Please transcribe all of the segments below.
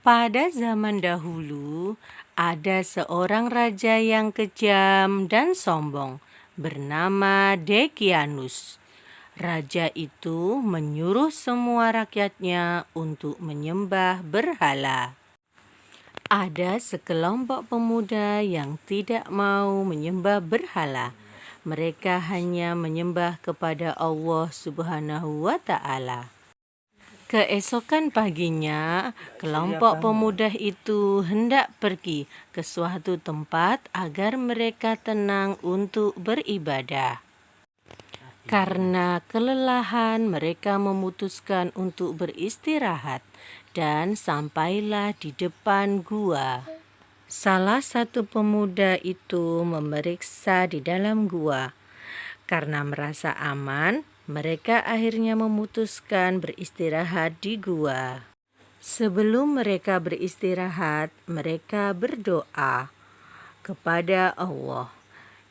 Pada zaman dahulu, ada seorang raja yang kejam dan sombong, bernama Dekianus. Raja itu menyuruh semua rakyatnya untuk menyembah berhala. Ada sekelompok pemuda yang tidak mau menyembah berhala. Mereka hanya menyembah kepada Allah Subhanahu wa Ta'ala. Keesokan paginya, kelompok pemuda itu hendak pergi ke suatu tempat agar mereka tenang untuk beribadah. Karena kelelahan, mereka memutuskan untuk beristirahat dan sampailah di depan gua. Salah satu pemuda itu memeriksa di dalam gua. Karena merasa aman, mereka akhirnya memutuskan beristirahat di gua. Sebelum mereka beristirahat, mereka berdoa kepada Allah.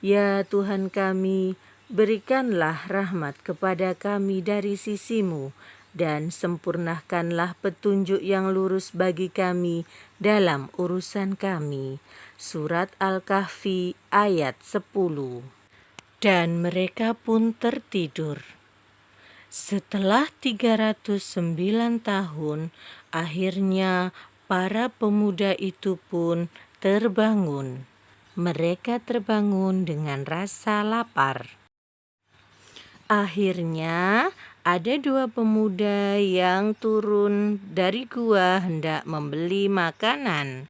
Ya Tuhan kami, berikanlah rahmat kepada kami dari sisi-Mu dan sempurnakanlah petunjuk yang lurus bagi kami dalam urusan kami. Surat Al-Kahfi ayat 10. Dan mereka pun tertidur. Setelah 309 tahun, akhirnya para pemuda itu pun terbangun. Mereka terbangun dengan rasa lapar. Akhirnya ada dua pemuda yang turun dari gua hendak membeli makanan.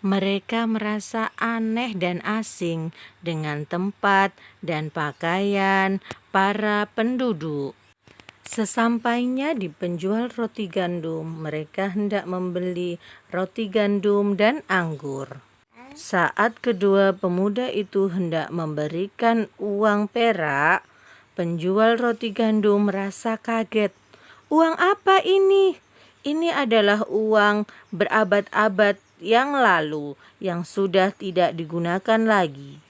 Mereka merasa aneh dan asing dengan tempat dan pakaian para penduduk. Sesampainya di penjual roti gandum, mereka hendak membeli roti gandum dan anggur. Saat kedua pemuda itu hendak memberikan uang perak, penjual roti gandum merasa kaget. "Uang apa ini? Ini adalah uang berabad-abad yang lalu yang sudah tidak digunakan lagi."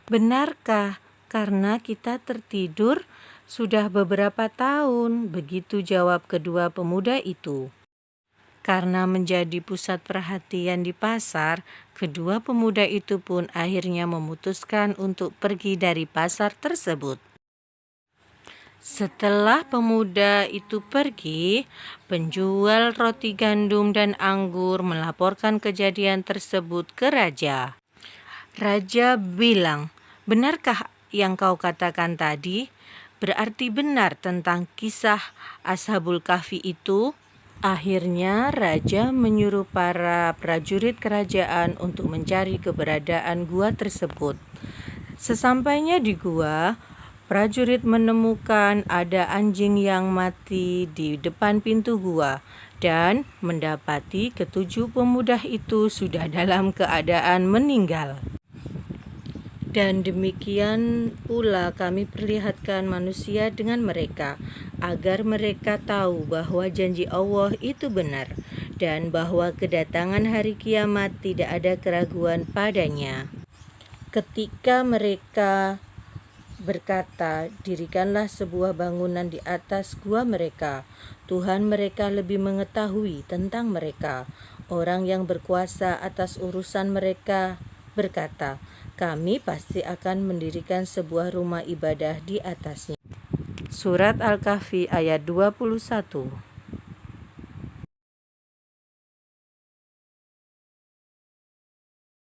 "Benarkah karena kita tertidur sudah beberapa tahun?" begitu jawab kedua pemuda itu. Karena menjadi pusat perhatian di pasar, kedua pemuda itu pun akhirnya memutuskan untuk pergi dari pasar tersebut. Setelah pemuda itu pergi, penjual roti gandum dan anggur melaporkan kejadian tersebut ke raja. Raja bilang, "Benarkah yang kau katakan tadi? Berarti benar tentang kisah Ashabul Kahfi itu?" Akhirnya raja menyuruh para prajurit kerajaan untuk mencari keberadaan gua tersebut. Sesampainya di gua, prajurit menemukan ada anjing yang mati di depan pintu gua dan mendapati ketujuh pemuda itu sudah dalam keadaan meninggal. Dan demikian pula kami perlihatkan manusia dengan mereka, agar mereka tahu bahwa janji Allah itu benar, dan bahwa kedatangan hari kiamat tidak ada keraguan padanya. Ketika mereka berkata, "Dirikanlah sebuah bangunan di atas gua mereka," Tuhan mereka lebih mengetahui tentang mereka. Orang yang berkuasa atas urusan mereka berkata, "Kami pasti akan mendirikan sebuah rumah ibadah di atasnya." Surat Al-Kahfi ayat 21.